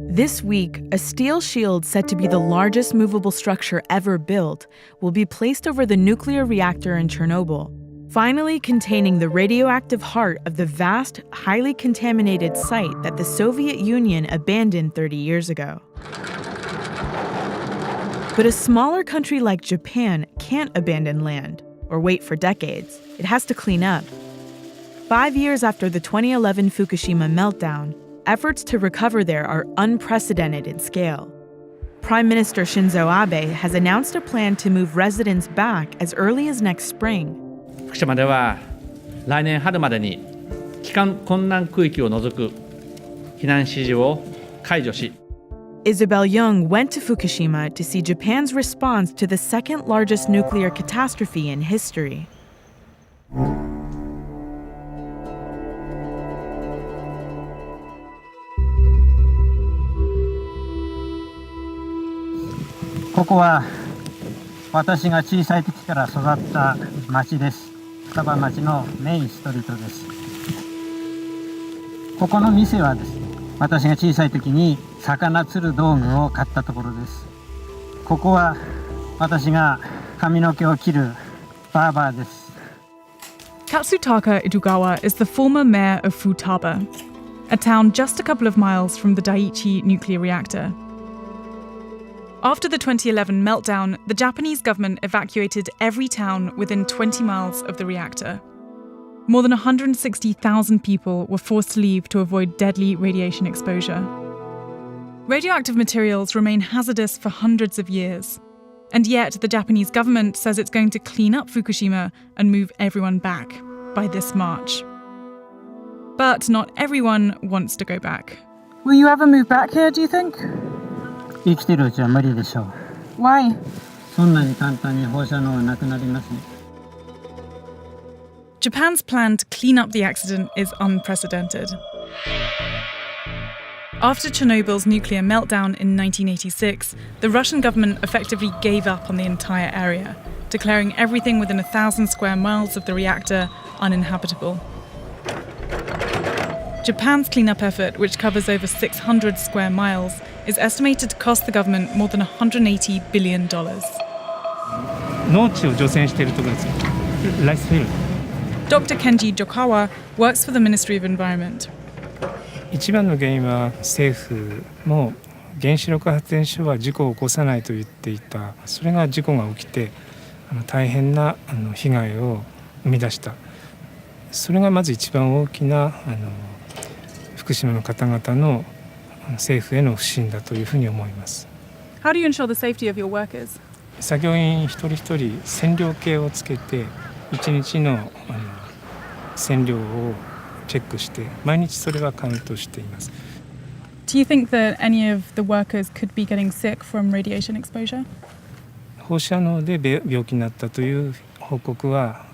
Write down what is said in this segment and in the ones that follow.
This week, a steel shield said to be the largest movable structure ever built will be placed over the nuclear reactor in Chernobyl, finally containing the radioactive heart of the vast, highly contaminated site that the Soviet Union abandoned 30 years ago. But a smaller country like Japan can't abandon land or wait for decades. It has to clean up. 5 years after the 2011 Fukushima meltdown, efforts to recover there are unprecedented in scale. Prime Minister Shinzo Abe has announced a plan to move residents back as early as next spring. 福島では来年春までに帰還困難区域を除く避難指示を解除し Isabel Young went to Fukushima to see Japan's response to the second largest nuclear catastrophe in history. ここは私が小さい時から育った町です。双葉町のメインストリートです。ここの店はですね、私が小さい時に魚釣る道具を買ったところです。ここは私が髪の毛を切るバーバーです。 Katsutaka Edogawa is the former mayor of Futaba, a town just a couple of miles from the Daiichi nuclear reactor. After the 2011 meltdown, the Japanese government evacuated every town within 20 miles of the reactor. More than 160,000 people were forced to leave to avoid deadly radiation exposure. Radioactive materials remain hazardous for hundreds of years. And yet, the Japanese government says it's going to clean up Fukushima and move everyone back by this March. But not everyone wants to go back. Will you ever move back here, do you think? 生きてるうちは無理でしょう。 Why? そんなに簡単に放射能はなくなりますね。 Japan's plan to clean up the accident is unprecedented. After Chernobyl's nuclear meltdown in 1986, the Russian government effectively gave up on the entire area, declaring everything within 1,000 square miles of the reactor uninhabitable. Japan's cleanup effort, which covers over 600 square miles, is estimated to cost the government more than $180 billion. 農地を除染しているところです。ライスフィールド。 Dr. Kenji Jokawa works for the Ministry of Environment. 一番の原因は政府も原子力発電所は事故を起こさないと言っていた。それが事故が起きて大変な被害を生み出した。それがまず一番大きな福島の方々の政府への不信だというふうに思います。 How do you ensure the safety of your workers? 作業員一人一人線量計をつけて一日の線量をチェックして毎日それはカウントしています。 Do you think that any of the workers could be getting sick from radiation exposure? 放射能で病気になったという報告は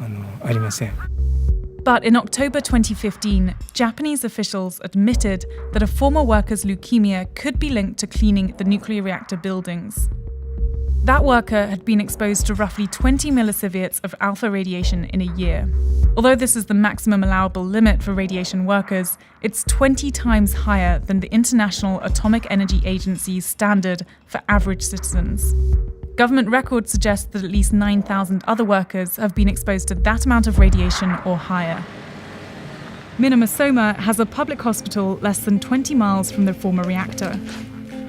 ありません。 But in October 2015, Japanese officials admitted that a former worker's leukemia could be linked to cleaning the nuclear reactor buildings. That worker had been exposed to roughly 20 millisieverts of alpha radiation in a year. Although this is the maximum allowable limit for radiation workers, it's 20 times higher than the International Atomic Energy Agency's standard for average citizens. Government records suggest that at least 9,000 other workers have been exposed to that amount of radiation or higher. Minamasoma has a public hospital less than 20 miles from the former reactor.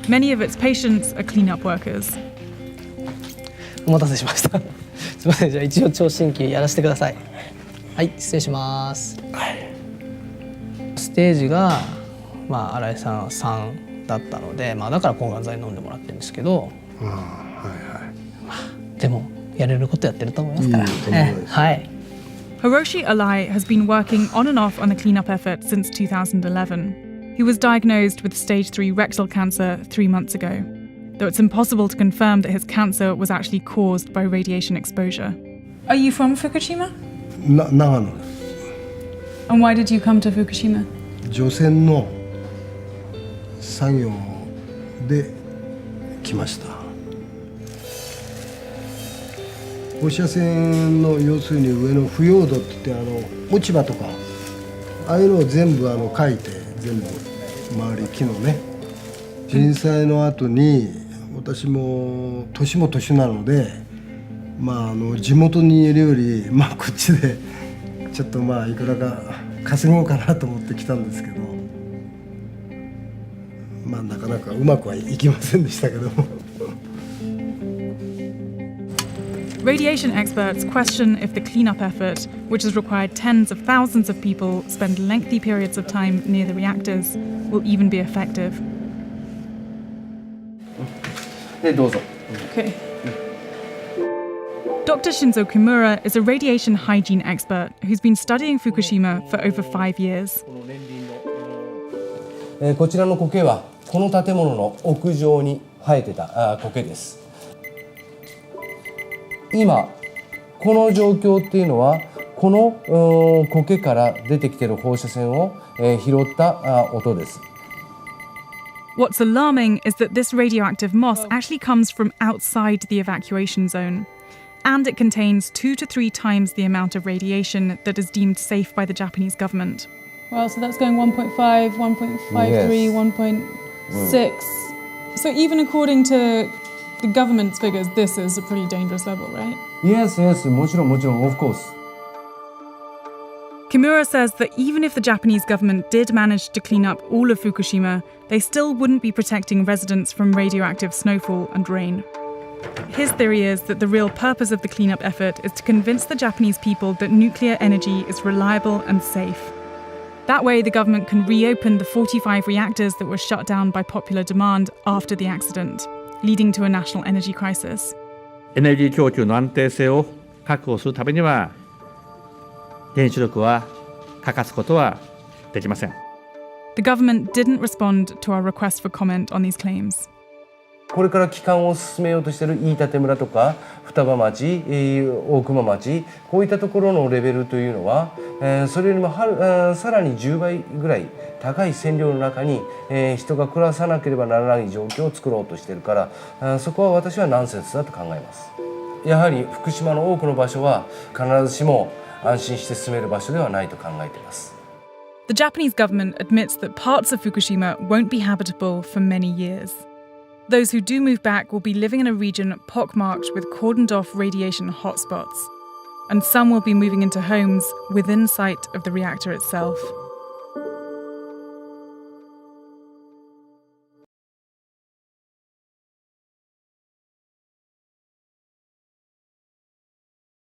Many of its patients are cleanup workers. お待たせしました。すみません、じゃあ一応聴診器やらせてください。はい、失礼します。ステージが新井さん3だったので、だから抗がん剤飲んでもらってるんですけど。でもやれることやってると思いますから。はい。 Hiroshi Alai has been working on and off on the cleanup effort since 2011. He was diagnosed with stage 3 rectal cancer 3 months ago, though it's impossible to confirm that his cancer was actually caused by radiation exposure. Are you from Fukushima? 長野。 And why did you come to Fukushima? 除染の作業で来ました。放射線の要するに上の腐葉土って言って落ち葉とかああいうのを全部書いて全部周り木のね、震災の後に私も年も年なので、地元にいるより、こっちでちょっといくらか稼ごうかなと思って来たんですけど、なかなかうまくはいきませんでしたけども。Radiation experts question if the cleanup effort, which has required tens of thousands of people spend lengthy periods of time near the reactors, will even be effective. どうぞ。 Okay. Dr. Shinzo Kimura is a radiation hygiene expert who's been studying Fukushima for over 5 years. こちらの苔はこの建物の屋上に生えてた苔です。今この状況っていうのはこの苔から出てきている放射線を拾った音です。What's alarming is that this radioactive moss actually comes from outside the evacuation zone, and it contains 2 to 3 times the amount of radiation that is deemed safe by the Japanese government. Wow, so that's going 1.5, 1.53, Yes. 1.6. So even according to the government's figures, this is a pretty dangerous level, right? Yes, もちろん of course. Kimura says that even if the Japanese government did manage to clean up all of Fukushima, they still wouldn't be protecting residents from radioactive snowfall and rain. His theory is that the real purpose of the cleanup effort is to convince the Japanese people that nuclear energy is reliable and safe. That way, the government can reopen the 45 reactors that were shut down by popular demand after the accident, leading to a national energy crisis. エネルギー供給の安定性を確保するためには原子力は欠かすことはできません。 The government didn't respond to our request for comment on these claims. これから帰還を進めようとしている飯舘村とか双葉町、大熊町、こういったところのレベルというのは、それよりもさらに10倍ぐらい高い線量の中に、人が暮らさなければならない状況を作ろうとしているから、そこは私はナンセンスだと考えます。やはり福島の多くの場所は必ずしも安心して住める場所ではないと考えています。 The Japanese government admits that parts of Fukushima won't be habitable for many years. Those who do move back will be living in a region pockmarked with cordoned-off radiation hotspots, and some will be moving into homes within sight of the reactor itself.